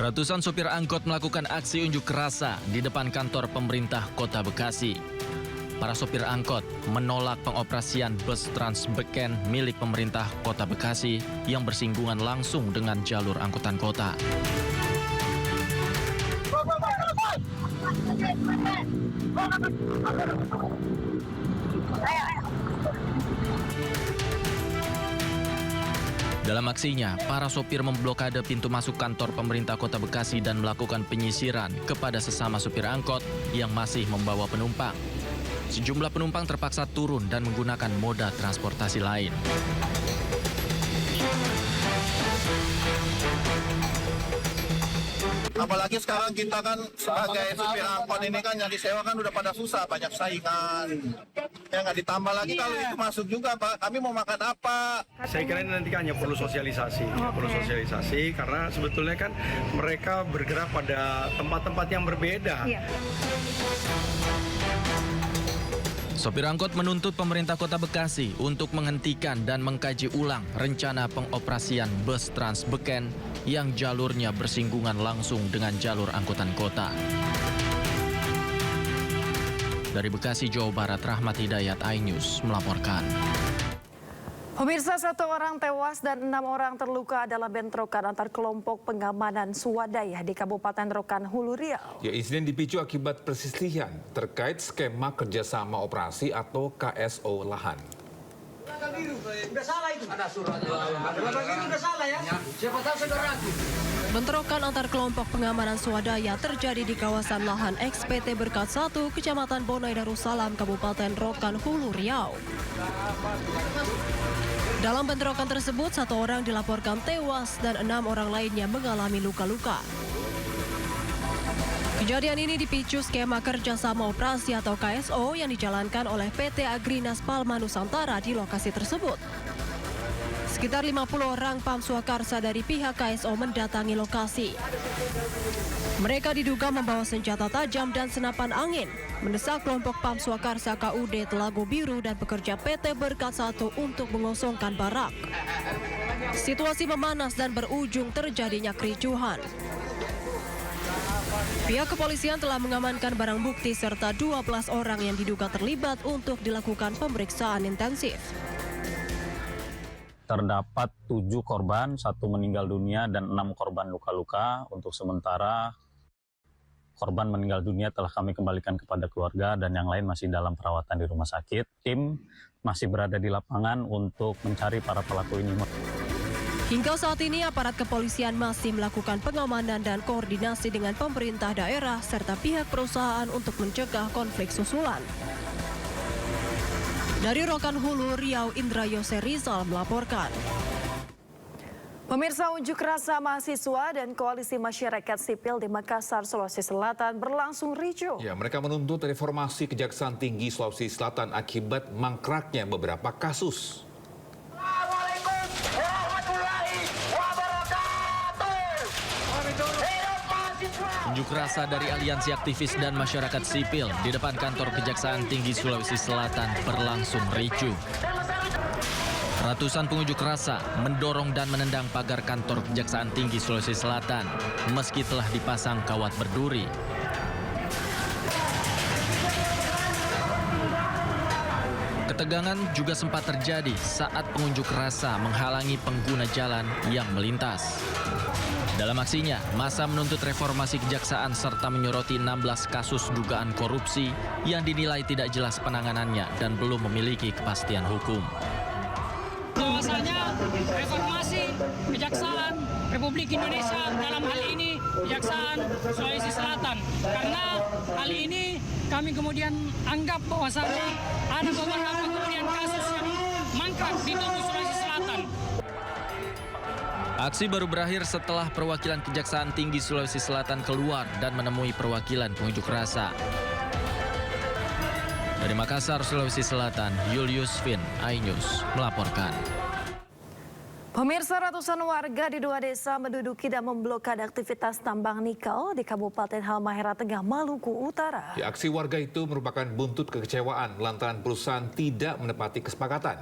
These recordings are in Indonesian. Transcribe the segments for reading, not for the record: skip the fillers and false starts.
Ratusan sopir angkot melakukan aksi unjuk rasa di depan kantor pemerintah Kota Bekasi. Para sopir angkot menolak pengoperasian bus Transbeken milik pemerintah Kota Bekasi yang bersinggungan langsung dengan jalur angkutan kota. Dalam aksinya, para sopir memblokade pintu masuk kantor pemerintah Kota Bekasi dan melakukan penyisiran kepada sesama sopir angkot yang masih membawa penumpang. Sejumlah penumpang terpaksa turun dan menggunakan moda transportasi lain. Apalagi sekarang kita kan sebagai supir angkot ini kan yang disewa kan udah pada susah, banyak saingan. Ya nggak ditambah lagi kalau itu masuk juga, Pak. Kami mau makan apa? Saya kira ini nanti hanya perlu sosialisasi, perlu sosialisasi karena sebetulnya kan mereka bergerak pada tempat-tempat yang berbeda. Sopir angkot menuntut pemerintah Kota Bekasi untuk menghentikan dan mengkaji ulang rencana pengoperasian bus Transbeken yang jalurnya bersinggungan langsung dengan jalur angkutan kota. Dari Bekasi, Jawa Barat, Rahmat Hidayat, iNews melaporkan. Pemirsa, 1 orang tewas dan 6 orang terluka dalam bentrokan antar kelompok pengamanan swadaya di Kabupaten Rokan, Hulu Riau. Ya, insiden dipicu akibat perselisihan terkait skema kerjasama operasi atau KSO lahan. Bentrokan antar kelompok pengamanan swadaya terjadi di kawasan lahan XPT Berkat 1, Kecamatan Bonai Darussalam, Kabupaten Rokan, Hulu Riau. Dalam bentrokan tersebut, 1 orang dilaporkan tewas dan 6 orang lainnya mengalami luka-luka. Kejadian ini dipicu skema kerjasama operasi atau KSO yang dijalankan oleh PT Agrinas Palma Nusantara di lokasi tersebut. Sekitar 50 orang Pam Swakarsa dari pihak KSO mendatangi lokasi. Mereka diduga membawa senjata tajam dan senapan angin, mendesak kelompok Pam Swakarsa KUD Telago Biru dan pekerja PT Berkat 1 untuk mengosongkan barak. Situasi memanas dan berujung terjadinya kericuhan. Pihak kepolisian telah mengamankan barang bukti serta 12 orang yang diduga terlibat untuk dilakukan pemeriksaan intensif. Terdapat 7 korban, 1 meninggal dunia dan 6 korban luka-luka. Untuk sementara korban meninggal dunia telah kami kembalikan kepada keluarga dan yang lain masih dalam perawatan di rumah sakit. Tim masih berada di lapangan untuk mencari para pelaku ini. Hingga saat ini aparat kepolisian masih melakukan pengamanan dan koordinasi dengan pemerintah daerah serta pihak perusahaan untuk mencegah konflik susulan. Dari Rokan Hulu Riau, Indra Yose Rizal melaporkan. Pemirsa, unjuk rasa mahasiswa dan koalisi masyarakat sipil di Makassar, Sulawesi Selatan berlangsung ricuh. Ya, mereka menuntut reformasi Kejaksaan Tinggi Sulawesi Selatan akibat mangkraknya beberapa kasus. Unjuk rasa dari aliansi aktivis dan masyarakat sipil di depan kantor Kejaksaan Tinggi Sulawesi Selatan berlangsung ricuh. Ratusan pengunjuk rasa mendorong dan menendang pagar kantor Kejaksaan Tinggi Sulawesi Selatan meski telah dipasang kawat berduri. Ketegangan juga sempat terjadi saat pengunjuk rasa menghalangi pengguna jalan yang melintas. Dalam aksinya, massa menuntut reformasi kejaksaan serta menyoroti 16 kasus dugaan korupsi yang dinilai tidak jelas penanganannya dan belum memiliki kepastian hukum. Bahwasanya reformasi kejaksaan Republik Indonesia dalam hal ini Kejaksaan Sulawesi Selatan, karena hal ini kami kemudian anggap bahwasanya ada beberapa kemudian kasus yang mangkrak di tubuh Sulawesi Selatan. Aksi baru berakhir setelah perwakilan Kejaksaan Tinggi Sulawesi Selatan keluar dan menemui perwakilan pengunjuk rasa. Dari Makassar, Sulawesi Selatan, Julius Vin, iNews melaporkan. Pemirsa, ratusan warga di 2 desa menduduki dan memblokade aktivitas tambang nikel di Kabupaten Halmahera Tengah, Maluku Utara. Ya, aksi warga itu merupakan buntut kekecewaan lantaran perusahaan tidak menepati kesepakatan.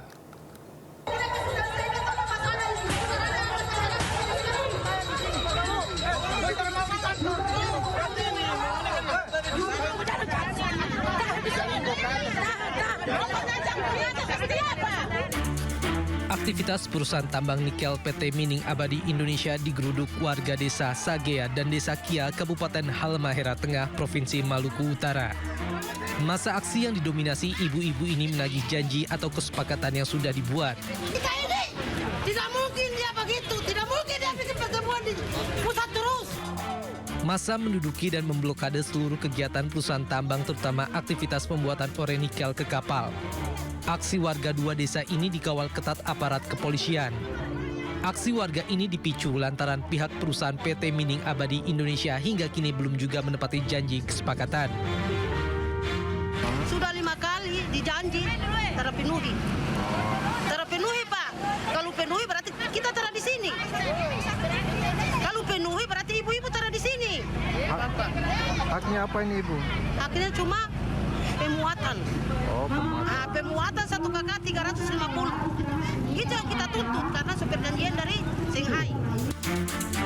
Aktivitas perusahaan tambang nikel PT Mining Abadi Indonesia digeruduk warga desa Sagea dan desa Kia, Kabupaten Halmahera Tengah, Provinsi Maluku Utara. Masa aksi yang didominasi ibu-ibu ini menagih janji atau kesepakatan yang sudah dibuat. Kita ini tidak mungkin dia begitu, tidak mungkin dia bikin pertemuan di pusat terus. Masa menduduki dan memblokade seluruh kegiatan perusahaan tambang, terutama aktivitas pembuatan ore nikel ke kapal. Aksi warga dua desa ini dikawal ketat aparat kepolisian. Aksi warga ini dipicu lantaran pihak perusahaan PT Mining Abadi Indonesia hingga kini belum juga menepati janji kesepakatan. Sudah 5 kali dijanji, terpenuhi. Terpenuhi, Pak. Kalau penuhi berarti kita taruh di sini. Kalau penuhi berarti ibu-ibu taruh di sini. Haknya apa ini, Ibu? Haknya cuma pemuatan. Oh, Pemuatan 1 kakak 350. Itu yang kita tuntut karena perjanjian dari Shanghai.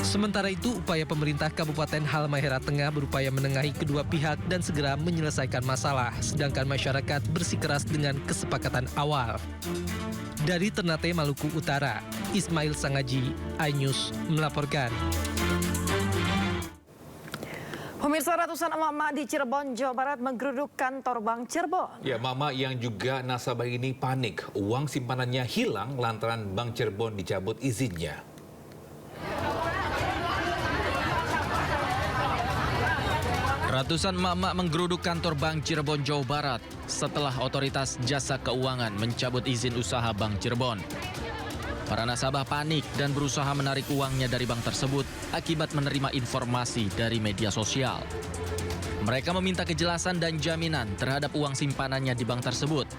Sementara itu, upaya pemerintah Kabupaten Halmahera Tengah berupaya menengahi kedua pihak dan segera menyelesaikan masalah, sedangkan masyarakat bersikeras dengan kesepakatan awal. Dari Ternate, Maluku Utara, Ismail Sangaji, iNews melaporkan. Pemirsa, ratusan emak-emak di Cirebon, Jawa Barat menggeruduk kantor Bank Cirebon. Ya, mama yang juga nasabah ini panik. Uang simpanannya hilang lantaran Bank Cirebon dicabut izinnya. Ratusan emak-emak menggeruduk kantor Bank Cirebon, Jawa Barat setelah otoritas jasa keuangan mencabut izin usaha Bank Cirebon. Para nasabah panik dan berusaha menarik uangnya dari bank tersebut akibat menerima informasi dari media sosial. Mereka meminta kejelasan dan jaminan terhadap uang simpanannya di bank tersebut.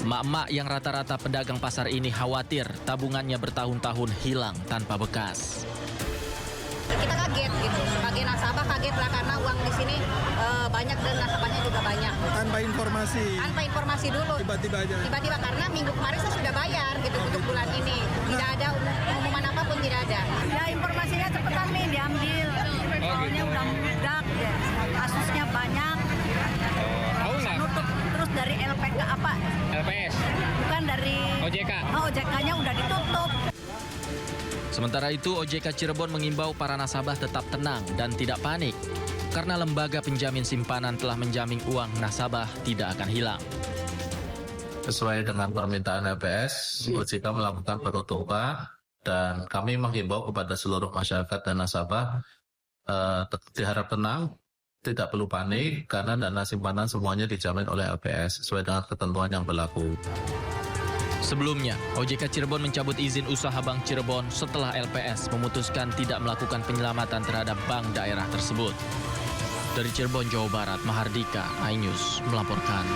Emak-emak yang rata-rata pedagang pasar ini khawatir tabungannya bertahun-tahun hilang tanpa bekas. Kita kaget gitu, sebagai nasabah kaget lah karena uang di sini banyak dan nasabahnya juga banyak. Tanpa informasi. Tanpa informasi dulu. Tiba-tiba aja. Tiba-tiba karena minggu kemarin saya sudah bayar gitu untuk bulan ini. Tidak ada pengumuman apapun, tidak ada. Ya informasinya cepetan nih diambil. Soalnya udah meledak ya. Kasusnya banyak. Nutup terus dari LPK apa? LPS, Bukan dari OJK. OJK-nya udah ditutup. Sementara itu, OJK Cirebon mengimbau para nasabah tetap tenang dan tidak panik karena lembaga penjamin simpanan telah menjamin uang nasabah tidak akan hilang. Sesuai dengan permintaan LPS, OJK melakukan penutupan dan kami menghimbau kepada seluruh masyarakat dan nasabah diharap tenang, tidak perlu panik karena dana simpanan semuanya dijamin oleh LPS sesuai dengan ketentuan yang berlaku. Sebelumnya, OJK Cirebon mencabut izin usaha Bank Cirebon setelah LPS memutuskan tidak melakukan penyelamatan terhadap bank daerah tersebut. Dari Cirebon, Jawa Barat, Mahardika, iNews melaporkan.